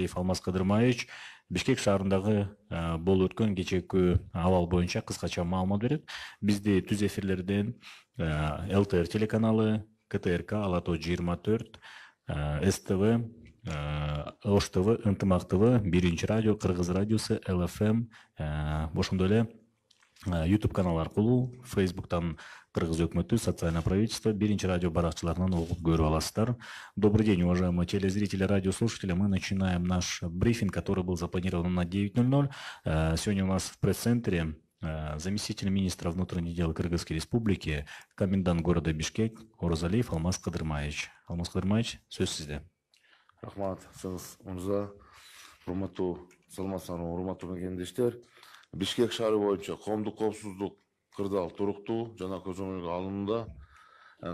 Орозалиев Алмаз Кадырмаевич Бишкек шаарындагы болуп өткөн кечээки абал боюнча кыскача маалымат берет. Бизди түз эфирлерден ЛТР телеканалы, КТРК, Алато 24, СТВ, Ош ТВ, Ынтымак ТВ, Биринчи радио, Кыргыз радиосу, ЛФМ, ошондой эле YouTube канал аркылуу, Facebooктан Кыргыз өкмөтү, социальное правительство, Биринчи радио баракчыларынан угуп көрүп аласыздар. Добрый день, уважаемые телезрители, радиослушатели. Мы начинаем наш брифинг, который был запланирован на 9:00. Сегодня у нас в пресс-центре заместитель министра внутренних дел Кыргызской республики, комендант города Бишкек Орозалиев Алмаз Кадырмаевич. Алмаз Кадырмаевич, сөз сизде. Рахмат, сіз мырза, урматтуу саламатсыздарбы, урматтуу мекендештер. Бишкек шаары боюнча коомдук коопсуздук кырдаал туруктуу жана көзөмөлгө алынууда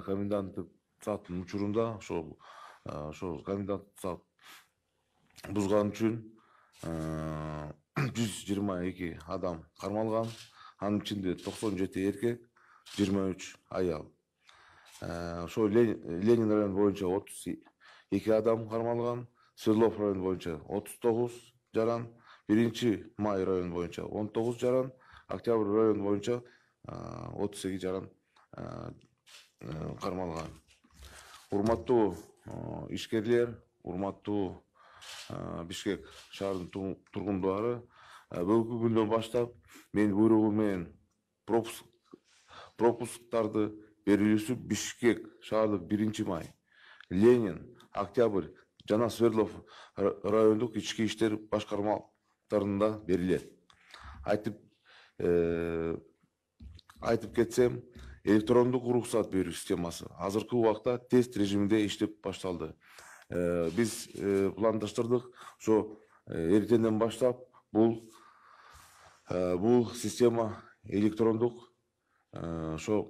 коменданттык сааттын учурунда ошол коменданттык саат бузган үчүн 122 адам кармалган, анын ичинде 97 эркек, 23 аял. Ошол Ленин району боюнча 32 адам кармалган, Свердлов району боюнча 39 жаран, 1-Май району боюнча 19 жаран, Октябрь району боюнча 38 жаран кармалган. Урматтуу ишкерлер, урматтуу Бишкек шаарынын тургундары, бүгүнкү күндөн баштап менин буйругум менен пропусктарды берилүүсү Бишкек шаардык 1-Май, Ленин, Октябрь жана Свердлов райондук ички иштер башкармаларында берилет. Айтып кетсем, электрондук уруксат берүү системасы азыркы убакта тест режиминде иштеп башталды. Биз пландаштырдык, ошо эртеңден баштап бул система электрондук ошо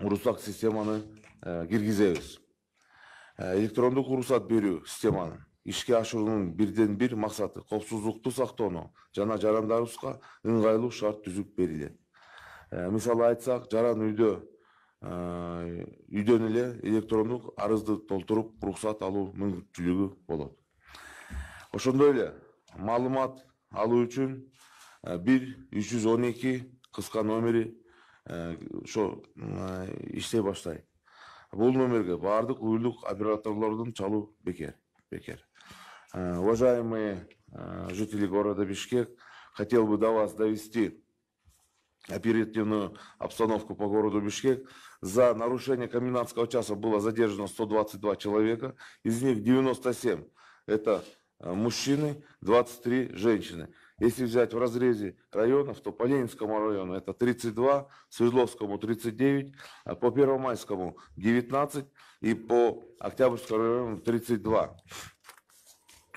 уруксат системаны киргизебиз. Электрондук уруксат берүү системанын ишке ашыруунун бирден бир максаты коопсуздукту сактоону жана жарандарыбызга ыңгайлуу шарт түзүп берилет. Мисалы айтсак, жаран үйдөн эле электрондук арызды толтуруп уруксат алуу мүмкүнчүлүгү болот. Ошондой эле маалымат алуу үчүн 1-312 кыска номери ошо иштей баштайт. Бул номерге баардык уюлдук операторлордун чалуу бекер. Уважаемые жители города Бишкек, хотел бы до вас довести оперативную обстановку по городу Бишкек. За нарушение комендантского часа было задержано 122 человека, из них 97 это мужчины, 23 женщины. Если взять в разрезе районов, то по Ленинскому району это 32, Свердловскому 39, по Первомайскому 19 и по Октябрьскому району 32.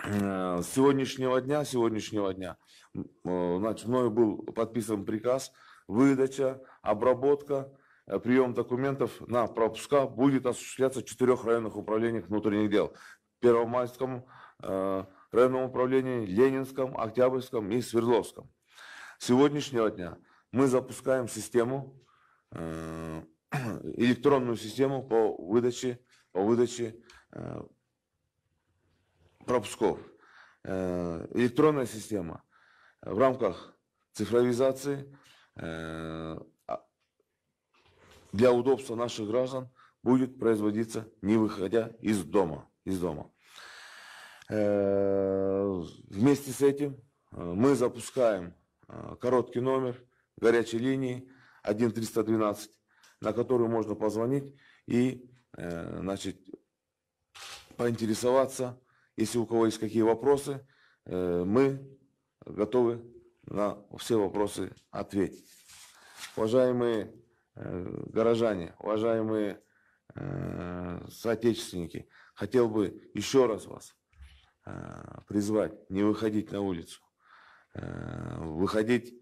С сегодняшнего дня, значит, мною был подписан приказ, выдача, обработка, прием документов на пропуска будет осуществляться в 4 районных управлениях внутренних дел. Первомайском районном управлении, Ленинском, Октябрьском и Свердловском. С сегодняшнего дня мы запускаем систему, электронную систему по выдаче пропусков. Электронная система в рамках цифровизации для удобства наших граждан будет производиться, не выходя из дома. Вместе с этим мы запускаем короткий номер горячей линии 1312, на который можно позвонить и, значит, поинтересоваться. Если у кого есть какие вопросы, мы готовы на все вопросы ответить. Уважаемые горожане, уважаемые соотечественники, хотел бы еще раз вас призвать не выходить на улицу. Выходить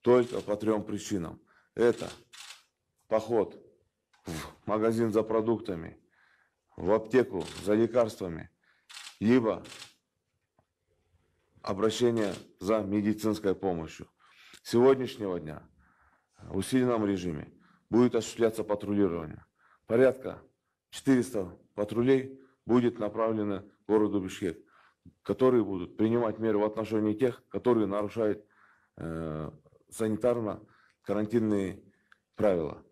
только по 3 причинам. Это поход в магазин за продуктами, в аптеку за лекарствами, либо обращение за медицинской помощью. С сегодняшнего дня в усиленном режиме будет осуществляться патрулирование. Порядка 400 патрулей будет направлено к городу Бишкек. которые будут принимать меры в отношении тех, которые нарушают санитарно-карантинные правила.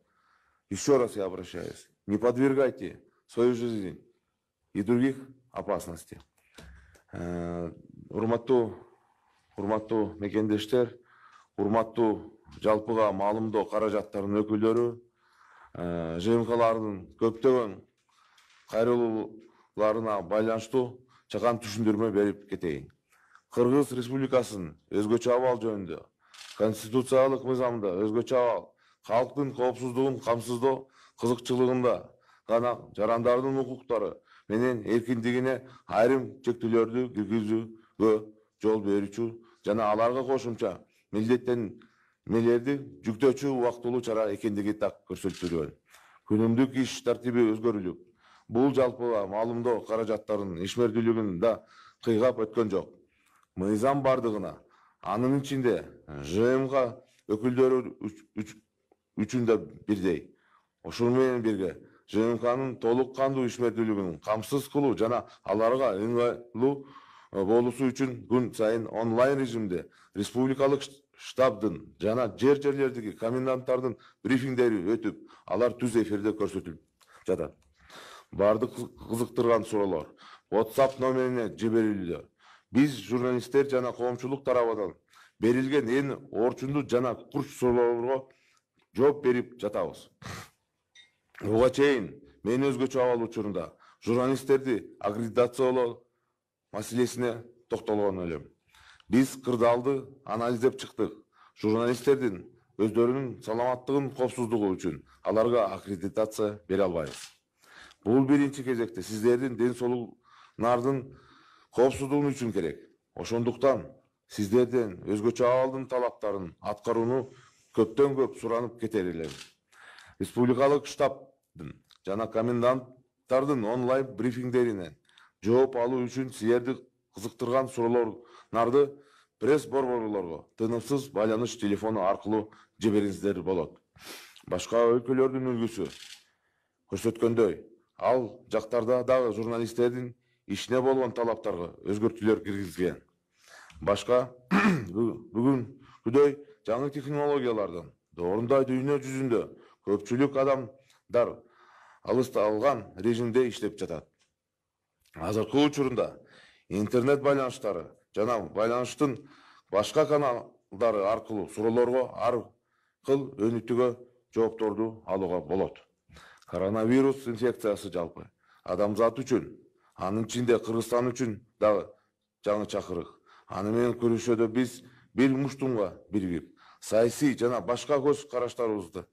Еще раз я обращаюсь, не подвергайте свою жизнь и других опасности. Урматтуу мекендештер, урматтуу жалпыга маалымдоо каражаттарынын өкүлдөрү, ЖМКлардын көптөгөн кайрылууларына байланыштуу чакан түшүндүрмө берип кетейин. Кыргыз Республикасынын өзгөчө абал жөнүндө, конституциялык мыйзамда өзгөчө абал, калктын коопсуздугун камсыздоо кызыкчылыгында гана жарандардын укуктары менен эркиндигине айрым чектөөлөрдү киргизүүгө жол берүүчү жана аларга кошумча милдеттенмелерди жүктөөчү убактылуу чара экендиги так көрсөтүлгөн. Күнүмдүк иш тартиби өзгөрүлүп, бул жалпыга маалымдоо каражаттарынын ишмердүүлүгүн да кыйгап өткөн жок. Мыйзам бардыгына, анын ичинде ЖМК өкүлдөрү үчүн да бирдей. Ошол менен бирге ЖМКнын толук кандуу ишмердүүлүгүн камсыз кылуу жана аларга ыңгайлуу болуусу үчүн күн сайын онлайн режимде республикалык штабдын жана жерлердеги коменданттардын брифингдери өтүп, алар түз эфирде көрсөтүлүп жатат. Бардык кызыктырган суроолор WhatsApp номерине жиберилүүдө. Биз журналисттер жана коомчулук тарабынан берилген эң орчундуу жана курч суроолорго жооп берип жатабыз. Буга чейин мен өзгөчө абал учурунда журналисттерди аккредитациялоо маселесине токтолгон элем. Биз кырдаалды анализдеп чыктык. Журналисттердин өздөрүнүн саламаттыгын коопсуздугу үчүн аларга аккредитация бере албайбыз. Бул биринчи кезекте сиздердин ден соолугуңардын коопсуздугу үчүн керек. Ошондуктан сиздерден өзгөчө абалдын талаптарын аткарууну көптөн көп суранып кетер элем. Республикалык штабдын жана коменданттардын онлайн брифингдеринен жооп алуу үчүн силерди кызыктырган суроолорду пресс борборлорго тынымсыз байланыш телефону аркылуу жибериңиздер болот. Башка өлкөлөрдүн үлгүсү көрсөткөндөй, ал жактарда дагы журналисттердин ишине болгон талаптарга өзгөртүүлөр киргизген. Башка бүгүнкүдөй жаңы технологиялардын доорундай дүйнө жүзүндө көпчүлүк адамдар алысталган режимде иштеп жатат. Азыркы учурунда интернет байланыштары жана байланыштын башка каналдары аркылуу суроолорго ар кыл өнүктүгө жоопторду алууга болот. Коронавирус инфекциясы жалпы адамзат үчүн, анын ичинде Кыргызстан үчүн дагы жаңы чакырык. Аны менен күрөшүүдө биз бир муштумга биригип, саясий жана башка көз караштарыбызды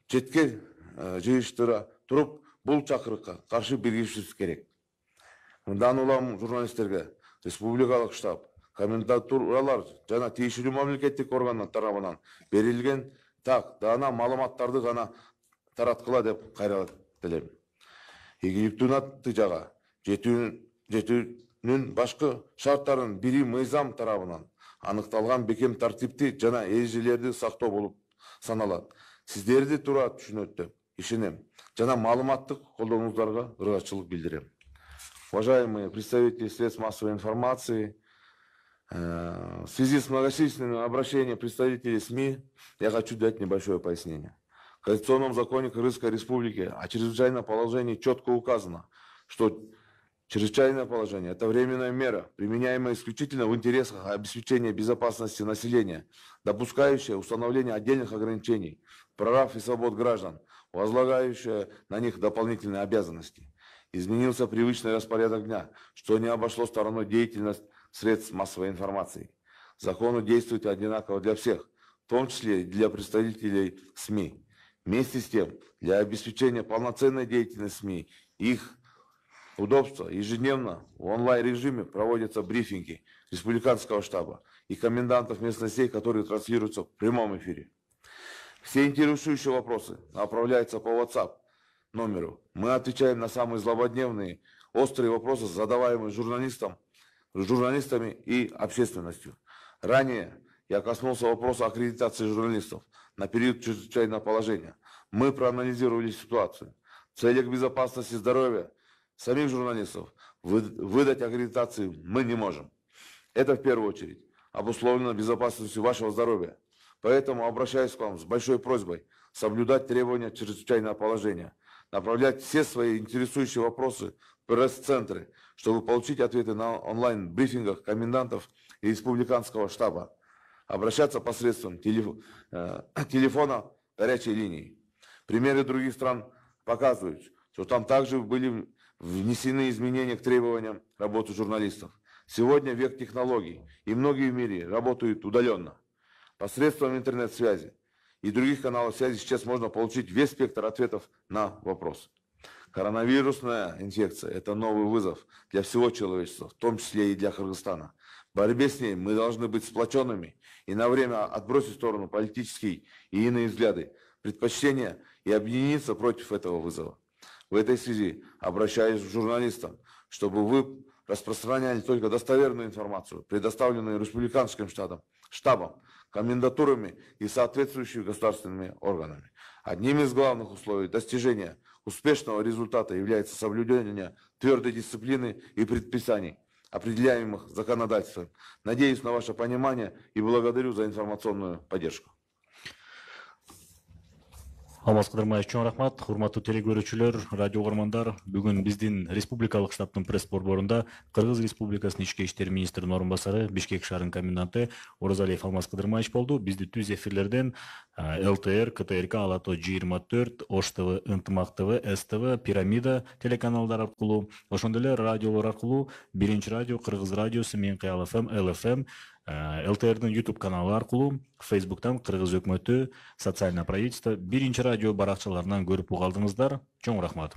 четке жыйыштыра туруп, бул чакырыкка каршы биригишибиз керек. Мындан улам журналисттерге республикалык штаб, комендатуралар жана тийиштүү мамлекеттик органдар тарабынан берилген так даана маалыматтарды гана тараткыла деп кайра элем. Ийгиликтүү натыйжага жетүүнүн башкы шарттарын бири мыйзам тарабынан аныкталган бекем тартипти жана эрежелерди сактоо болуп саналат. Сиздерди туура түшүнөт деп ишенем жана маалыматтык колдооңуздарга ыргачылык билдирем. Уважаемые представители средств массовой информации, в связи с многочисленными обращениями представителей СМИ я хочу дать небольшое пояснение. В Конституционном законе Кыргызской Республики о чрезвычайном положении четко указано, что чрезвычайное положение – это временная мера, применяемая исключительно в интересах обеспечения безопасности населения, допускающая установление отдельных ограничений, прав и свобод граждан, возлагающая на них дополнительные обязанности. Изменился привычный распорядок дня, что не обошло стороной деятельность средств массовой информации. Законы действуют одинаково для всех, в том числе и для представителей СМИ. Вместе с тем, для обеспечения полноценной деятельности СМИ, их удобства, ежедневно в онлайн-режиме проводятся брифинги республиканского штаба и комендантов местностей, которые транслируются в прямом эфире. Все интересующие вопросы направляются по WhatsApp номеру. Мы отвечаем на самые злободневные, острые вопросы, задаваемые журналистами и общественностью. Ранее я коснулся вопроса аккредитации журналистов на период чрезвычайного положения. Мы проанализировали ситуацию. В целях безопасности здоровья самих журналистов выдать аккредитации мы не можем. Это в первую очередь обусловлено безопасностью вашего здоровья. Поэтому обращаюсь к вам с большой просьбой соблюдать требования чрезвычайного положения, направлять все свои интересующие вопросы в пресс-центры, чтобы получить ответы на онлайн-брифингах комендантов и республиканского штаба, обращаться посредством телефона горячей линии. Примеры других стран показывают, что там также были внесены изменения к требованиям работы журналистов. Сегодня век технологий, и многие в мире работают удаленно. Посредством интернет-связи и других каналов связи сейчас можно получить весь спектр ответов на вопросы. Коронавирусная инфекция – это новый вызов для всего человечества, в том числе и для Кыргызстана. В борьбе с ней мы должны быть сплоченными и на время отбросить в сторону политические и иные взгляды, предпочтения и объединиться против этого вызова. В этой связи обращаюсь к журналистам, чтобы вы распространяли только достоверную информацию, предоставленную республиканским штабом, комендатурами и соответствующими государственными органами. Одним из главных условий достижения успешного результата является соблюдение твердой дисциплины и предписаний, определяемых законодательством. Надеюсь на ваше понимание и благодарю за информационную поддержку. Алмаз Кыдырмаевич, чоң рахмат. Урматтуу телекөрүүчүлөр, радио угармандар, бүгүн биздин республикалык штабтын пресс борборунда Кыргыз Республикасынын ички иштер министринин орун басары, Бишкек шаарынын коменданты Оразалиев Алмаз Кыдырмаевич болду. Бизди түз эфирлерден ЛТР, КТРК, Алато 24, Ош ТВ, Ынтымак ТВ, СТВ, Пирамида телеканалдар аркылуу, ошондой эле радиолор аркылуу Биринчи радио, Кыргыз радиосу, Мен Кыял ФМ, ЛФМ, ЛТРдин YouTube каналы аркылуу, Facebook'tan Кыргыз өкмөтү, социальное правительство, Биринчи радио баракчаларынан көрүп угалдыңыздар. Чоң рахмат.